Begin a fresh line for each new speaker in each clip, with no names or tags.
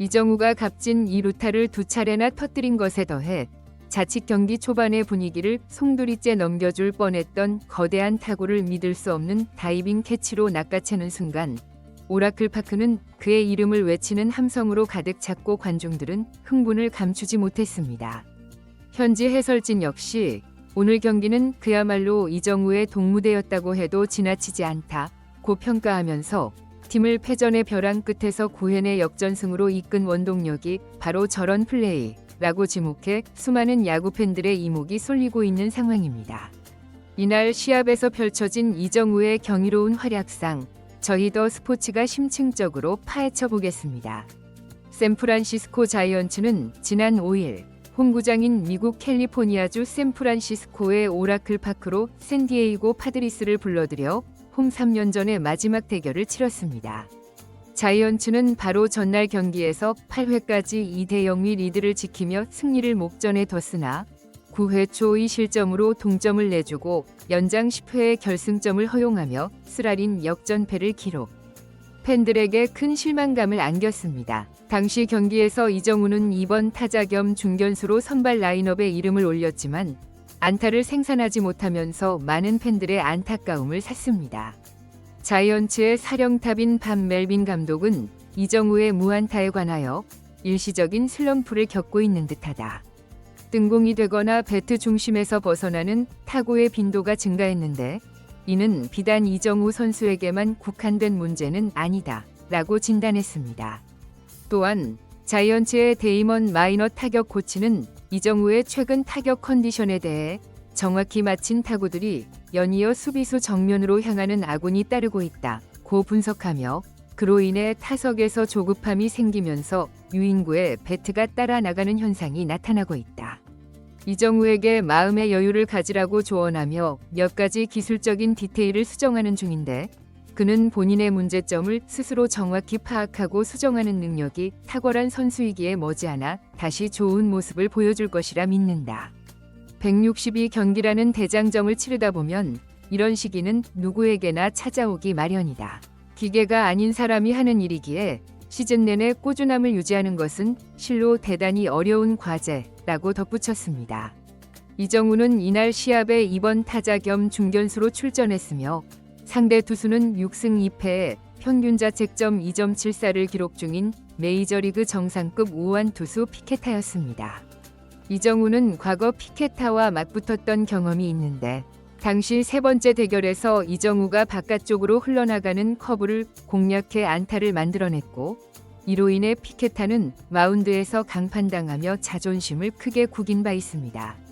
이정우가 값진 2루타를 2차례나 터뜨린 것에 더해 자칫 경기 초반의 분위기를 송두리째 넘겨줄 뻔했던 거대한 타구를 믿을 수 없는 다이빙 캐치로 낚아채는 순간 오라클파크는 그의 이름을 외치는 함성으로 가득 찼고 관중들은 흥분을 감추지 못했습니다. 현지 해설진 역시 오늘 경기는 그야말로 이정우의 동무대였다고 해도 지나치지 않다고 평가하면서 팀을 패전의 벼랑 끝에서 9회내 역전승으로 이끈 원동력이 바로 저런 플레이라고 지목해 수많은 야구 팬들의 이목이 쏠리고 있는 상황입니다. 이날 시합에서 펼쳐진 이정우의 경이로운 활약상 저희 더 스포츠가 심층적으로 파헤쳐 보겠습니다. 샌프란시스코 자이언츠는 지난 5일 홈구장인 미국 캘리포니아주 샌프란시스코의 오라클 파크로 샌디에이고 파드리스를 불러들여 홈 3연전의 마지막 대결을 치렀습니다. 자이언츠는 바로 전날 경기에서 8회까지 2대0의 리드를 지키며 승리를 목전에 뒀으나 9회 초 2실점으로 동점을 내주고 연장 10회의 결승점을 허용하며 쓰라린 역전패를 기록. 팬들에게 큰 실망감을 안겼습니다. 당시 경기에서 이정우는 2번 타자 겸 중견수로 선발 라인업에 이름을 올렸지만 안타를 생산하지 못하면서 많은 팬들의 안타까움을 샀습니다. 자이언츠의 사령탑인 밥 멜빈 감독은 이정우의 무안타에 관하여 일시적인 슬럼프를 겪고 있는 듯하다. 뜬공이 되거나 배트 중심에서 벗어나는 타구의 빈도가 증가했는데 이는 비단 이정우 선수에게만 국한된 문제는 아니다 라고 진단했습니다. 또한 자이언츠의 데이먼 마이너 타격 코치는 이정우의 최근 타격 컨디션에 대해 정확히 맞힌 타구들이 연이어 수비수 정면으로 향하는 아군이 따르고 있다고 분석하며 그로 인해 타석에서 조급함이 생기면서 유인구에 배트가 따라 나가는 현상이 나타나고 있다. 이정우에게 마음의 여유를 가지라고 조언하며 몇 가지 기술적인 디테일을 수정하는 중인데 그는 본인의 문제점을 스스로 정확히 파악하고 수정하는 능력이 탁월한 선수이기에 머지않아 다시 좋은 모습을 보여줄 것이라 믿는다. 162경기라는 대장정을 치르다 보면 이런 시기는 누구에게나 찾아오기 마련이다. 기계가 아닌 사람이 하는 일이기에 시즌 내내 꾸준함을 유지하는 것은 실로 대단히 어려운 과제라고 덧붙였습니다. 이정우는 이날 시합에 2번 타자 겸 중견수로 출전했으며 상대 투수는 6승 2패에 평균 자책점 2.74를 기록 중인 메이저리그 정상급 우완 투수 피케타였습니다. 이정우는 과거 피케타와 맞붙었던 경험이 있는데 당시 세 번째 대결에서 이정우가 바깥쪽으로 흘러나가는 커브를 공략해 안타를 만들어냈고 이로 인해 피케타는 마운드에서 강판당하며 자존심을 크게 구긴 바 있습니다.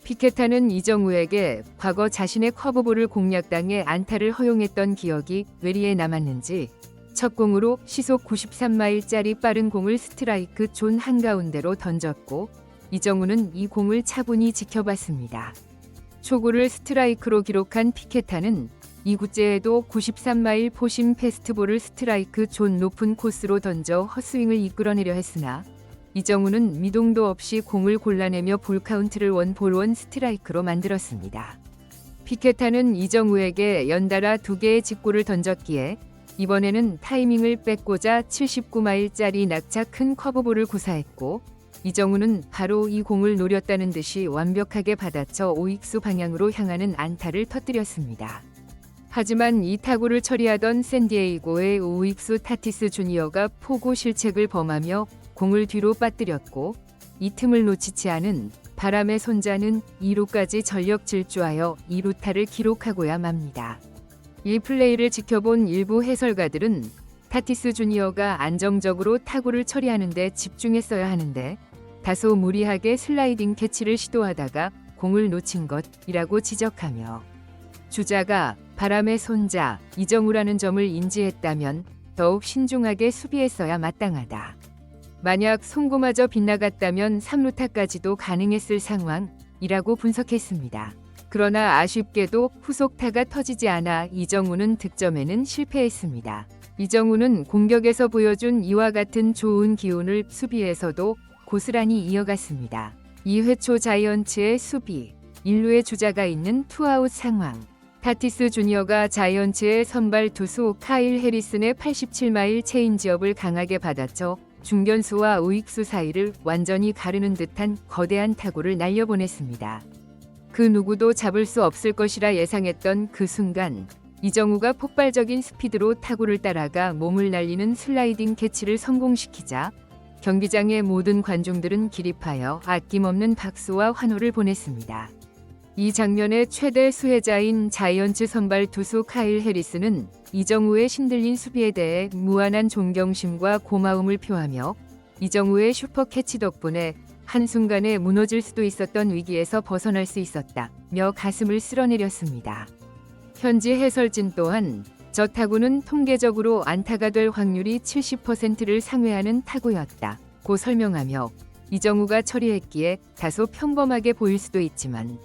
피케타는 이정우에게 과거 자신의 커브볼을 공략당해 안타를 허용했던 기억이 뇌리에 남았는지 첫 공으로 시속 93마일짜리 빠른 공을 스트라이크 존 한가운데로 던졌고 이정우는 이 공을 차분히 지켜봤습니다. 초구를 스트라이크로 기록한 피케타는 2구째에도 93마일 포심 패스트볼을 스트라이크 존 높은 코스로 던져 헛스윙을 이끌어내려 했으나 이정우는 미동도 없이 공을 골라내며 볼카운트를 원볼 스트라이크로 만들었습니다. 피케타는 이정우에게 연달아 2개의 직구를 던졌기에 이번에는 타이밍을 뺏고자 79마일짜리 낙차 큰 커브볼을 구사했고 이정우는 바로 이 공을 노렸다는 듯이 완벽하게 받아쳐 오익수 방향으로 향하는 안타를 터뜨렸습니다. 하지만 이 타구를 처리하던 샌디에이고의 오익수 타티스 주니어가 포구 실책을 범하며 공을 뒤로 빠뜨렸고 이 틈을 놓치지 않은 바람의 손자는 2루까지 전력 질주하여 2루타를 기록하고야 맙니다. 이 플레이를 지켜본 일부 해설가들은 타티스 주니어가 안정적으로 타구를 처리하는 데 집중했어야 하는데 다소 무리하게 슬라이딩 캐치를 시도하다가 공을 놓친 것이라고 지적하며 주자가 바람의 손자 이정우라는 점을 인지했다면 더욱 신중하게 수비했어야 마땅하다. 만약 송구마저 빗나갔다면 3루타까지도 가능했을 상황이라고 분석했습니다. 그러나 아쉽게도 후속타가 터지지 않아 이정우는 득점에는 실패했습니다. 이정우는 공격에서 보여준 이와 같은 좋은 기운을 수비에서도 고스란히 이어갔습니다. 2회 초 자이언츠의 수비, 1루에 주자가 있는 투아웃 상황. 타티스 주니어가 자이언츠의 선발 투수 카일 해리슨의 87마일 체인지업을 강하게 받아쳐 중견수와 우익수 사이를 완전히 가르는 듯한 거대한 타구를 날려보냈습니다. 그 누구도 잡을 수 없을 것이라 예상했던 그 순간 이정우가 폭발적인 스피드로 타구를 따라가 몸을 날리는 슬라이딩 캐치를 성공시키자 경기장의 모든 관중들은 기립하여 아낌없는 박수와 환호를 보냈습니다. 이 장면의 최대 수혜자인 자이언츠 선발 투수 카일 해리스는 이정우의 신들린 수비에 대해 무한한 존경심과 고마움을 표하며 이정우의 슈퍼 캐치 덕분에 한순간에 무너질 수도 있었던 위기에서 벗어날 수 있었다며 가슴을 쓸어내렸습니다. 현지 해설진 또한 저 타구는 통계적으로 안타가 될 확률이 70%를 상회하는 타구였다고 설명하며 이정우가 처리했기에 다소 평범하게 보일 수도 있지만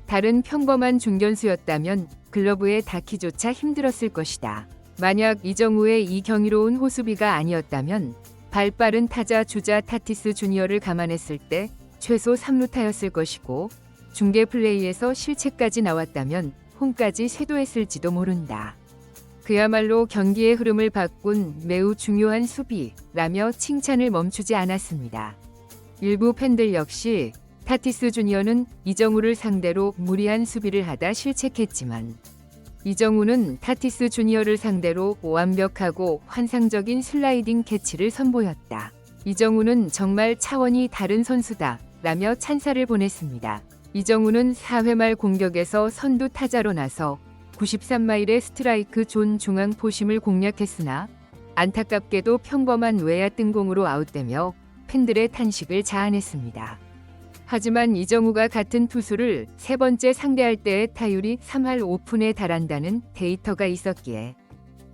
다른 평범한 중견수였다면 글러브에 닿기조차 힘들었을 것이다. 만약 이정우의 이 경이로운 호수비가 아니었다면 발빠른 타자 주자 타티스 주니어를 감안했을 때 최소 3루타였을 것이고 중계 플레이에서 실책까지 나왔다면 홈까지 쇄도했을지도 모른다. 그야말로 경기의 흐름을 바꾼 매우 중요한 수비라며 칭찬을 멈추지 않았습니다. 일부 팬들 역시 타티스 주니어는 이정우를 상대로 무리한 수비를 하다 실책했지만 이정우는 타티스 주니어를 상대로 완벽하고 환상적인 슬라이딩 캐치를 선보였다. 이정우는 정말 차원이 다른 선수다 라며 찬사를 보냈습니다. 이정우는 4회 말 공격에서 선두 타자로 나서 93마일의 스트라이크 존 중앙 포심을 공략했으나 안타깝게도 평범한 외야 뜬공으로 아웃되며 팬들의 탄식을 자아냈습니다. 하지만 이정우가 같은 투수를 세 번째 상대할 때의 타율이 3할 5푼에 달한다는 데이터가 있었기에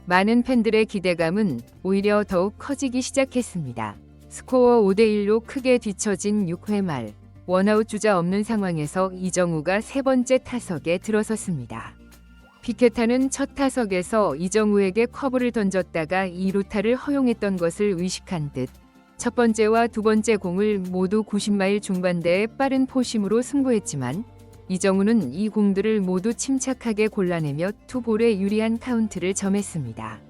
많은 팬들의 기대감은 오히려 더욱 커지기 시작했습니다. 스코어 5대1로 크게 뒤처진 6회 말 원아웃 주자 없는 상황에서 이정우가 세 번째 타석에 들어섰습니다. 피케타는 첫 타석에서 이정우에게 커브를 던졌다가 2루타를 허용했던 것을 의식한 듯 첫 번째와 두 번째 공을 모두 90마일 중반대의 빠른 포심으로 승부했지만 이정우는 이 공들을 모두 침착하게 골라내며 투볼에 유리한 카운트를 점했습니다.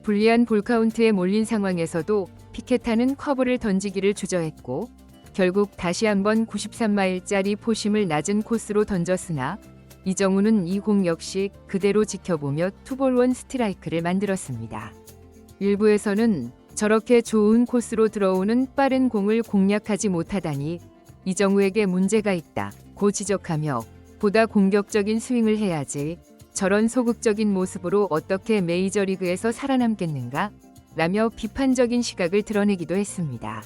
불리한 볼카운트에 몰린 상황에서도 피케타는 커브를 던지기를 주저했고 결국 다시 한번 93마일짜리 포심을 낮은 코스로 던졌으나 이정우는 이 공 역시 그대로 지켜보며 투볼 원 스트라이크를 만들었습니다. 일부에서는 저렇게 좋은 코스로 들어오는 빠른 공을 공략하지 못하다니 이정우에게 문제가 있다고 지적하며 보다 공격적인 스윙을 해야지 저런 소극적인 모습으로 어떻게 메이저리그에서 살아남겠는가? 라며 비판적인 시각을 드러내기도 했습니다.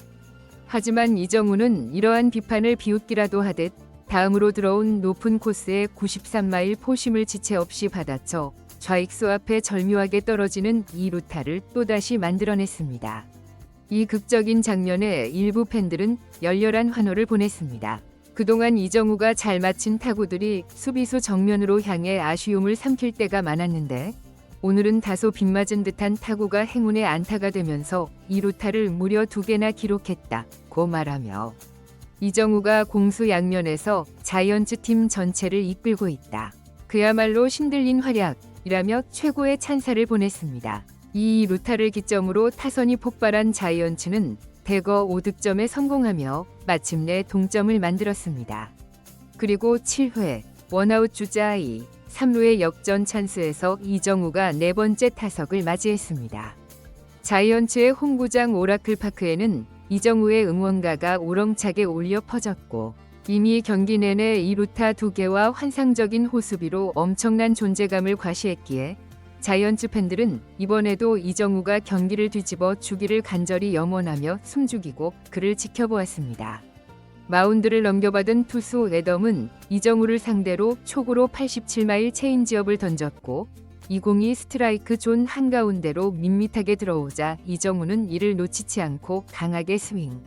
하지만 이정우는 이러한 비판을 비웃기라도 하듯 다음으로 들어온 높은 코스에 93마일 포심을 지체 없이 받아쳐 좌익수 앞에 절묘하게 떨어지는 2루타를 또다시 만들어냈습니다. 이 극적인 장면에 일부 팬들은 열렬한 환호를 보냈습니다. 그동안 이정우가 잘 맞힌 타구들이 수비수 정면으로 향해 아쉬움을 삼킬 때가 많았는데 오늘은 다소 빗맞은 듯한 타구가 행운의 안타가 되면서 2루타를 무려 2개나 기록했다고 말하며 이정우가 공수 양면에서 자이언츠 팀 전체를 이끌고 있다. 그야말로 신들린 활약이라며 최고의 찬사를 보냈습니다. 이 루타를 기점으로 타선이 폭발한 자이언츠는 대거 5득점에 성공하며 마침내 동점을 만들었습니다. 그리고 7회 원아웃 주자 2, 3루의 역전 찬스에서 이정우가 네 번째 타석을 맞이했습니다. 자이언츠의 홈구장 오라클 파크에는 이정우의 응원가가 우렁차게 울려 퍼졌고 이미 경기 내내 2루타 2개와 환상적인 호수비로 엄청난 존재감을 과시했기에 자이언츠 팬들은 이번에도 이정우가 경기를 뒤집어 주기를 간절히 염원하며 숨죽이고 그를 지켜보았습니다. 마운드를 넘겨받은 투수 애덤은 이정우를 상대로 초구로 87마일 체인지업을 던졌고 이 공이 스트라이크 존 한가운데로 밋밋하게 들어오자 이정우는 이를 놓치지 않고 강하게 스윙.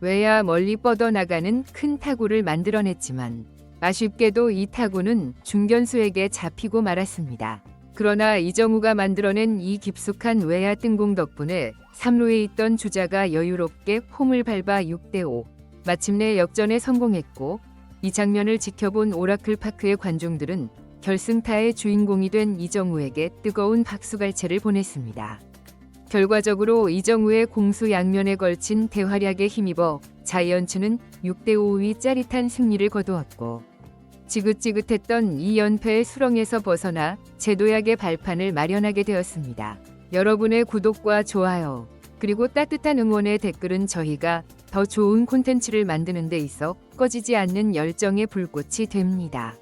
외야 멀리 뻗어나가는 큰 타구를 만들어냈지만 아쉽게도 이 타구는 중견수에게 잡히고 말았습니다. 그러나 이정우가 만들어낸 이 깊숙한 외야 뜬공 덕분에 3루에 있던 주자가 여유롭게 홈을 밟아 6대5 마침내 역전에 성공했고 이 장면을 지켜본 오라클 파크의 관중들은 결승타의 주인공이 된 이정우에게 뜨거운 박수갈채를 보냈습니다. 결과적으로 이정우의 공수 양면에 걸친 대활약에 힘입어 자이언츠는 6대5의 짜릿한 승리를 거두었고 지긋지긋했던 2연패의 수렁에서 벗어나 제도약의 발판을 마련하게 되었습니다. 여러분의 구독과 좋아요 그리고 따뜻한 응원의 댓글은 저희가 더 좋은 콘텐츠를 만드는 데 있어 꺼지지 않는 열정의 불꽃이 됩니다.